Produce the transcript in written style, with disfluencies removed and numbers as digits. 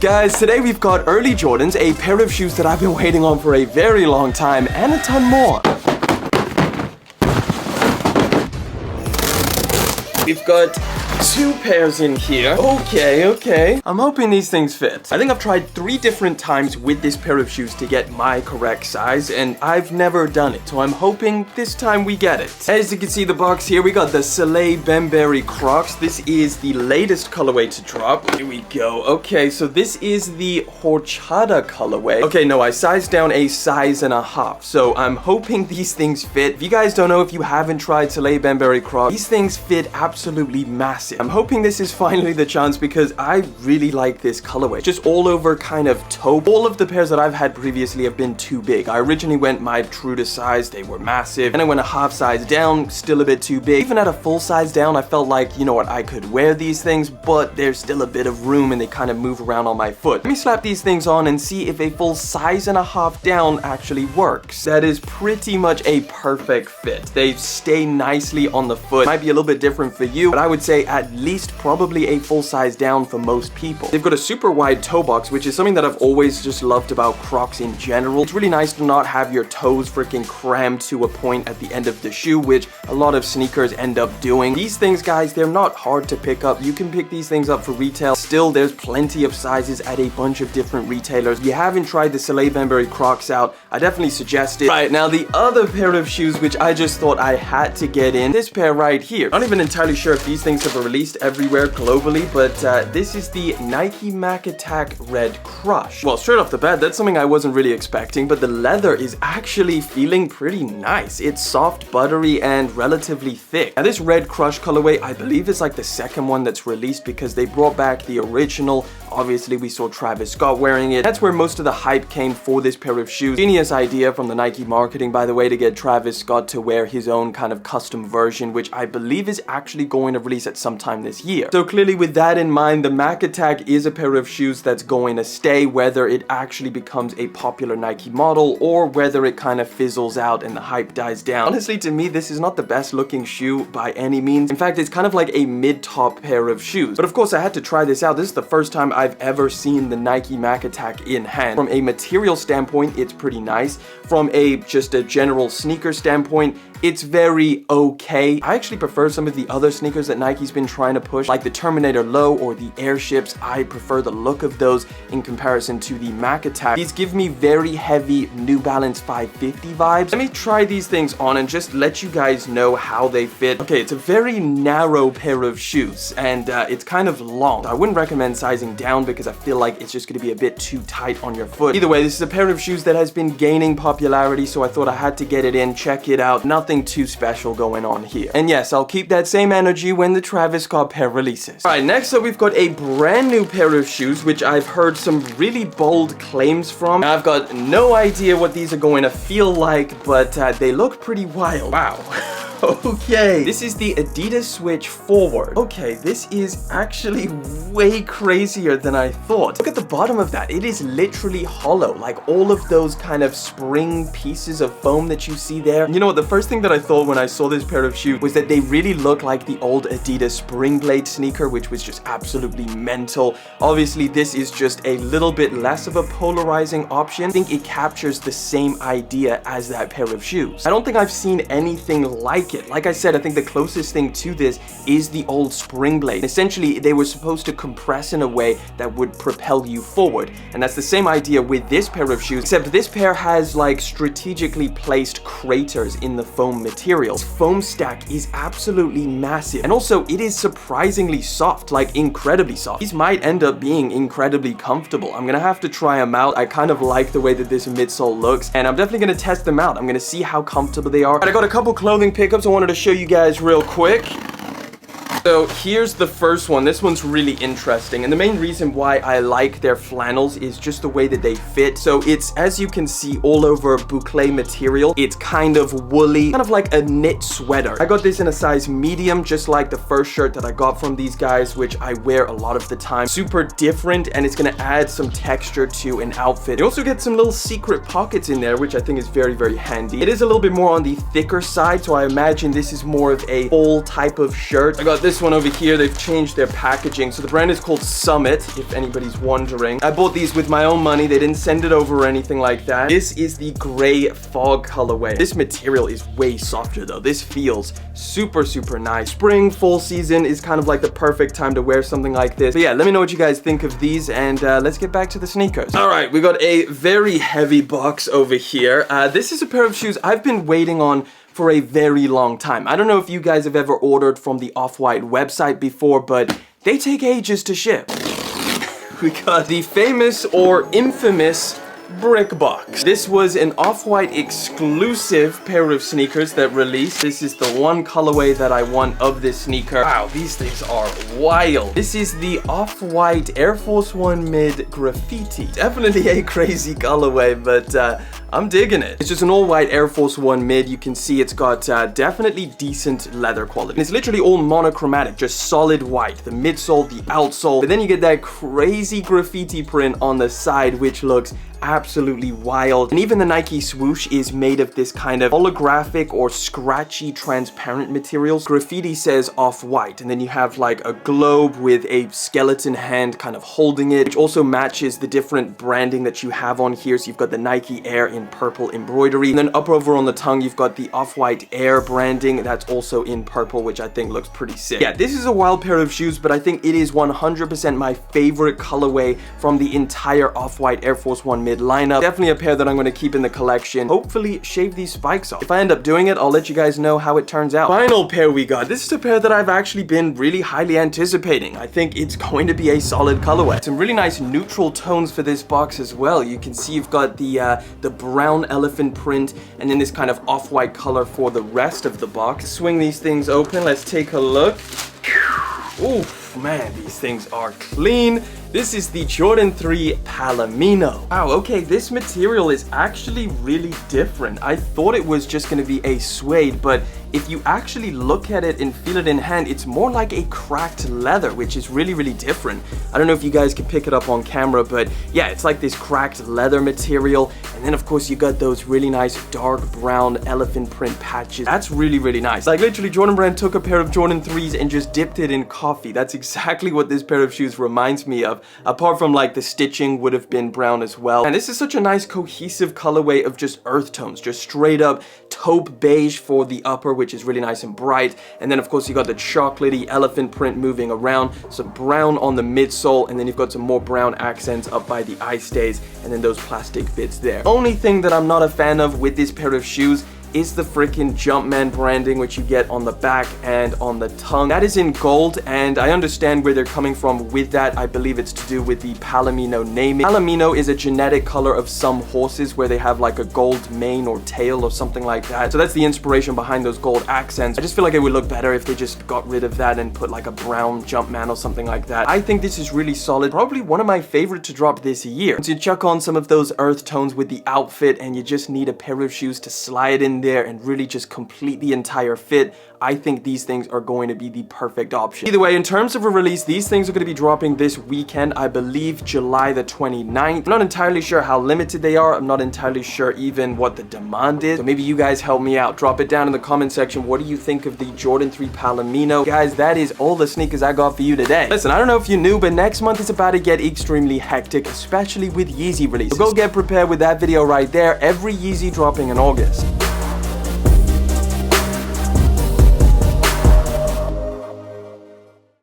Guys, today we've got early Jordans, a pair of shoes that I've been waiting on for a very long time, and a ton more. We've got 2 pairs in here. Okay. I'm hoping these things fit. I think I've tried 3 different times with this pair of shoes to get my correct size, and I've never done it, so I'm hoping this time we get it. As you can see the box here, we got the Salehe Bembury Crocs. This is the latest colorway to drop. Here we go. Okay, so this is the horchata colorway. Okay, no, I sized down a size and a half, so I'm hoping these things fit. If you guys don't know, if you haven't tried Salehe Bembury Crocs, these things fit absolutely massive. I'm hoping this is finally the chance because I really like this colorway. Just all over kind of taupe. All of the pairs that I've had previously have been too big. I originally went my true to size, they were massive. And I went a half size down, still a bit too big. Even at a full size down, I felt like, you know what, I could wear these things, but there's still a bit of room and they kind of move around on my foot. Let me slap these things on and see if a full size and a half down actually works. That is pretty much a perfect fit. They stay nicely on the foot. Might be a little bit different for you, but I would say at least probably a full size down for most people. They've got a super wide toe box, which is something that I've always just loved about Crocs in general. It's really nice to not have your toes freaking crammed to a point at the end of the shoe, which a lot of sneakers end up doing. These things, guys, they're not hard to pick up. You can pick these things up for retail. Still, there's plenty of sizes at a bunch of different retailers. If you haven't tried the Salehe Bembury Crocs out, I definitely suggest it. Right, now the other pair of shoes, which I just thought I had to get in, this pair right here. Not even entirely sure if these things have been released everywhere globally, but this is the Nike Mac Attack Red Crush. Well, straight off the bat, that's something I wasn't really expecting, but the leather is actually feeling pretty nice. It's soft, buttery, and relatively thick. Now, this Red Crush colorway, I believe is like the second one that's released because they brought back the original. Obviously, we saw Travis Scott wearing it. That's where most of the hype came for this pair of shoes. Genius idea from the Nike marketing, by the way, to get Travis Scott to wear his own kind of custom version, which I believe is actually going to release at some time this year. So clearly with that in mind, the Mac Attack is a pair of shoes that's going to stay, whether it actually becomes a popular Nike model or whether it kind of fizzles out and the hype dies down. Honestly, to me, this is not the best looking shoe by any means. In fact, it's kind of like a mid-top pair of shoes. But of course, I had to try this out. This is the first time I've ever seen the Nike Mac Attack in hand. From a material standpoint, it's pretty nice. From just a general sneaker standpoint, it's very okay. I actually prefer some of the other sneakers that Nike's been trying to push, like the Terminator Low or the Airships. I prefer the look of those in comparison to the Mac Attack. These give me very heavy New Balance 550 vibes. Let me try these things on and just let you guys know how they fit. Okay, it's a very narrow pair of shoes, and it's kind of long. I wouldn't recommend sizing down because I feel like it's just going to be a bit too tight on your foot. Either way, this is a pair of shoes that has been gaining popularity, so I thought I had to get it in, check it out. Nothing too special going on here. And yes, I'll keep that same energy when the Travis Scott pair releases. Alright, next up we've got a brand new pair of shoes, which I've heard some really bold claims from. I've got no idea what these are going to feel like, but they look pretty wild. Wow. Okay, this is the Adidas Switch Forward. Okay, this is actually way crazier than I thought. Look at the bottom of that. It is literally hollow, like all of those kind of spring pieces of foam that you see there. You know what, the first thing that I thought when I saw this pair of shoes was that they really look like the old Adidas Spring Blade sneaker, which was just absolutely mental. Obviously, this is just a little bit less of a polarizing option. I think it captures the same idea as that pair of shoes. I don't think I've seen anything like it. Like I said, I think the closest thing to this is the old Spring Blade. Essentially, they were supposed to compress in a way that would propel you forward. And that's the same idea with this pair of shoes, except this pair has like strategically placed craters in the foam material. This foam stack is absolutely massive. And also, it is surprisingly soft, like incredibly soft. These might end up being incredibly comfortable. I'm gonna have to try them out. I kind of like the way that this midsole looks, and I'm definitely gonna test them out. I'm gonna see how comfortable they are. I got a couple clothing pickups I wanted to show you guys real quick. So here's the first one. This one's really interesting, and the main reason why I like their flannels is just the way that they fit. So it's, as you can see, all over boucle material. It's kind of woolly, kind of like a knit sweater. I got this in a size medium, just like the first shirt that I got from these guys, which I wear a lot of the time. Super different, and it's gonna add some texture to an outfit. You also get some little secret pockets in there, which I think is very, very handy. It is a little bit more on the thicker side, so I imagine this is more of a full type of shirt. I got this this one over here, they've changed their packaging. So the brand is called Summit, if anybody's wondering. I bought these with my own money. They didn't send it over or anything like that. This is the gray fog colorway. This material is way softer though. This feels super, super nice. Spring, fall season is kind of like the perfect time to wear something like this. But yeah, let me know what you guys think of these, and let's get back to the sneakers. All right, we got a very heavy box over here. This is a pair of shoes I've been waiting on for a very long time. I don't know if you guys have ever ordered from the Off-White website before, but they take ages to ship. We got the famous or infamous brick box. This was an Off-White exclusive pair of sneakers that released. This is the one colorway that I want of this sneaker. Wow, these things are wild. This is the Off-White Air Force One Mid Graffiti. Definitely a crazy colorway, but I'm digging it. It's just an all-white Air Force One Mid. You can see it's got definitely decent leather quality. And it's literally all monochromatic, just solid white. The midsole, the outsole, but then you get that crazy graffiti print on the side, which looks absolutely wild. And even the Nike swoosh is made of this kind of holographic or scratchy transparent materials. Graffiti says Off-White, and then you have like a globe with a skeleton hand kind of holding it, which also matches the different branding that you have on here. So you've got the Nike Air in purple embroidery, and then up over on the tongue you've got the Off-White Air branding that's also in purple, which I think looks pretty sick. Yeah, this is a wild pair of shoes, but I think it is 100% my favorite colorway from the entire Off-White Air Force One Mid lineup. Definitely a pair that I'm going to keep in the collection. Hopefully shave these spikes off. If I end up doing it, I'll let you guys know how it turns out. Final pair we got. This is a pair that I've actually been really highly anticipating. I think it's going to be a solid colorway. Some really nice neutral tones for this box as well. You can see you've got the brown elephant print and then this kind of off-white color for the rest of the box. Swing these things open. Let's take a look. Oof, man, these things are clean. This is the Jordan 3 Palomino. Wow, okay, this material is actually really different. I thought it was just going to be a suede, but if you actually look at it and feel it in hand, it's more like a cracked leather, which is really, really different. I don't know if you guys can pick it up on camera, but yeah, it's like this cracked leather material. And then of course you got those really nice dark brown elephant print patches. That's really, really nice. Like literally Jordan Brand took a pair of Jordan 3s and just dipped it in coffee. That's exactly what this pair of shoes reminds me of. Apart from like the stitching would have been brown as well. And this is such a nice cohesive colorway of just earth tones, just straight up taupe beige for the upper, which is really nice and bright. And then of course you got the chocolatey elephant print moving around, some brown on the midsole, and then you've got some more brown accents up by the eye stays, and then those plastic bits there. Only thing that I'm not a fan of with this pair of shoes is the freaking Jumpman branding, which you get on the back and on the tongue. That is in gold, and I understand where they're coming from with that. I believe it's to do with the Palomino naming. Palomino is a genetic color of some horses where they have like a gold mane or tail or something like that. So that's the inspiration behind those gold accents. I just feel like it would look better if they just got rid of that and put like a brown Jumpman or something like that. I think this is really solid. Probably one of my favorite to drop this year. Once you chuck on some of those earth tones with the outfit and you just need a pair of shoes to slide in there and really just complete the entire fit, I think these things are going to be the perfect option. Either way, in terms of a release, these things are going to be dropping this weekend, I believe July the 29th. I'm not entirely sure how limited they are. I'm not entirely sure even what the demand is. So maybe you guys help me out. Drop it down in the comment section. What do you think of the Jordan 3 Palomino? Guys, that is all the sneakers I got for you today. Listen, I don't know if you knew, but next month is about to get extremely hectic, especially with Yeezy release. So go get prepared with that video right there. Every Yeezy dropping in August.